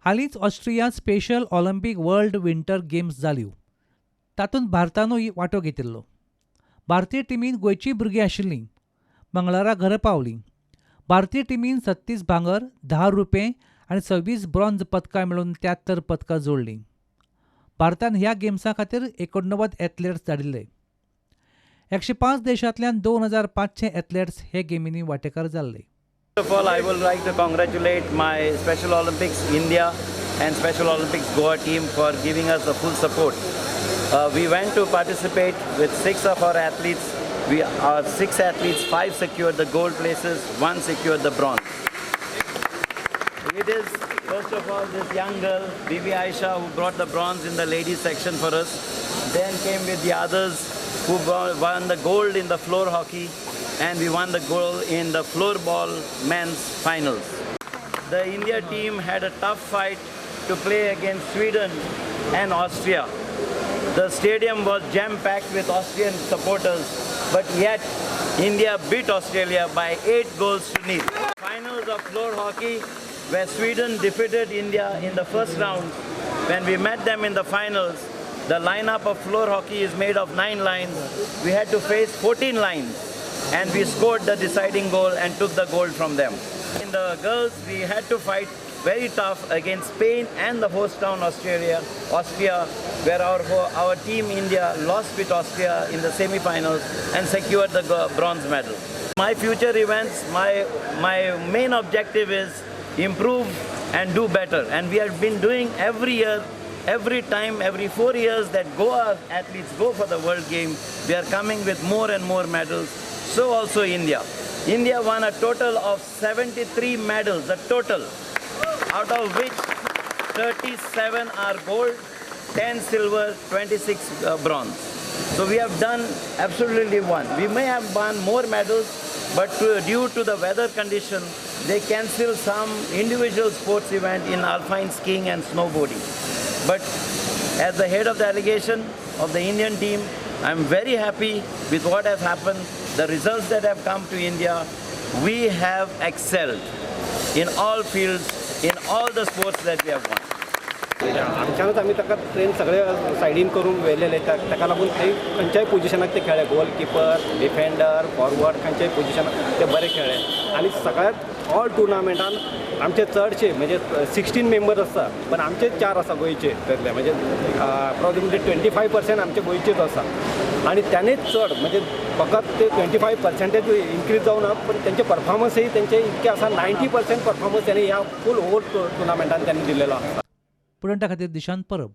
हालींच ऑस्ट्रियांत Special Olympic World Winter Games जाल्यो. तातूंत भारतानूय वांटो घेतिल्लो. भारतीय टिमीन गोंयचीं भुरगीं आशिल्लीं. मंगळारा घरा पावलीं. भारतीय टिमीन 36 भांगर, 10 रुपे आनी 26 ब्रॉन्झ पदकां मेळून 73 पदकां जोडलीं. भारतान ह्या गेम्सां खातीर 89 एथलेट्स धाडिल्ले. 105 देशांतल्यान 2500 एथलेट्स हे गेमींनी वांटेकार जाल्ले. First of all, I would like to congratulate my Special Olympics India and Special Olympics Goa team for giving us the full support. We went to participate with 6 of our athletes. We are 6 athletes, 5 secured the gold places, 1 secured the bronze. It is first of all this young girl, Bibi Aisha, who brought the bronze in the ladies section for us. Then came with the others who won the gold in the floor hockey, and we won the gold in the floorball men's finals. The India team had a tough fight to play against Sweden and Austria. The stadium was jam-packed with Austrian supporters, but yet India beat Australia by 8 goals to 0. Finals of floor hockey, where Sweden defeated India in the first round. When we met them in the finals, the lineup of floor hockey is made of 9 lines. We had to face 14 lines, and we scored the deciding goal and took the gold from them. In the girls, we had to fight very tough against Spain and the host town Austria, where our team India lost with Austria in the semi-finals and secured the bronze medal. My future events, my main objective is improve and do better, and we have been doing every year. Every time, every 4 years that Goa athletes go for the World Game, we are coming with more and more medals. So also India. India won a total of 73 medals, a total, out of which 37 are gold, 10 silver, 26 bronze. So we have done absolutely one. We may have won more medals, but due to the weather condition, they cancel some individual sports event in alpine skiing and snowboarding. But as the head of the delegation of the Indian team, I am very happy with what has happened, the results that have come to India. We have excelled in all fields, in all the sports that we have won. आमच्यानूच आमी ताका train सगळे सायडीन करून व्हेलेले ताका लागून खंयच्याय पोजिशनाक ते खेळ्ळे. Goalkeeper, defender, forward खंयच्याय पोजिशनाक ते बरे खेळ्ळे. आनी सगळ्यात ऑल टुर्नामेंटान आमचे चडशे म्हणजे 16 मेंबर्स आसा, पण आमचे 4 आसा गोंयचे त्यातले, म्हणजे अप्रॉक्सिमेटली 25% आमचे गोंयचेच आसा. आणि त्यानेच चड म्हणजे फकत ते 25% इन्क्रीज जावना, पण त्यांचे परफॉर्मन्सही त्यांचे इतके आसा. 90% परफॉर्मन्स त्यांनी ह्या फूल ओव्हर टुर्नामेंटान त्यांनी दिलेलो आसा. पुरवठा खातीर दिशांत परब.